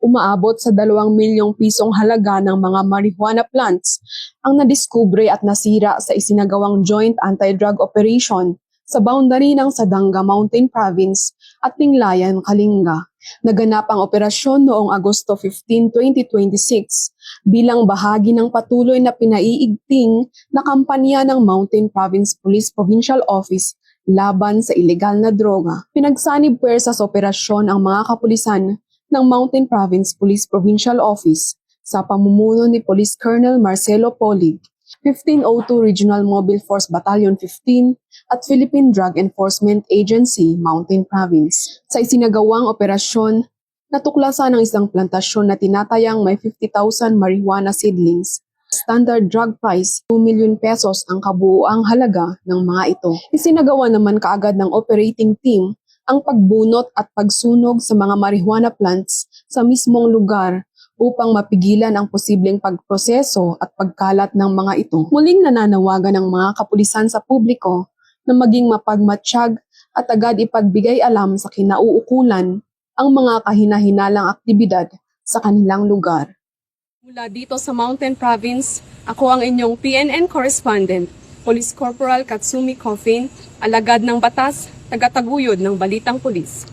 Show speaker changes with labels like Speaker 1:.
Speaker 1: Umaabot sa 2 milyong pisong halaga ng mga marijuana plants ang nadiskubre at nasira sa isinagawang joint anti-drug operation sa boundary ng Sadanga Mountain Province at Tinglayan, Kalinga. Naganap ang operasyon noong Agosto 15, 2026 bilang bahagi ng patuloy na pinaiigting na kampanya ng Mountain Province Police Provincial Office laban sa ilegal na droga. Pinagsanib puwersa sa operasyon ang mga kapulisan ng Mountain Province Police Provincial Office sa pamumuno ni Police Colonel Marcelo Polig, 1502 Regional Mobile Force Battalion 15 at Philippine Drug Enforcement Agency, Mountain Province. Sa isinagawang operasyon, natuklasan ang isang plantasyon na tinatayang may 50,000 marijuana seedlings. Standard drug price, 2 million pesos ang kabuuang halaga ng mga ito. Isinagawa naman kaagad ng operating team ang pagbunot at pagsunog sa mga marijuana plants sa mismong lugar upang mapigilan ang posibleng pagproseso at pagkalat ng mga ito. Muling nananawagan ng mga kapulisan sa publiko na maging mapagmatsyag at agad ipagbigay alam sa kinauukulan ang mga kahinahinalang aktibidad sa kanilang lugar. Mula dito sa Mountain Province, ako ang inyong PNN correspondent, Police Corporal Katsumi Coffin, alagad ng batas, tagataguyod ng Balitang Pulis.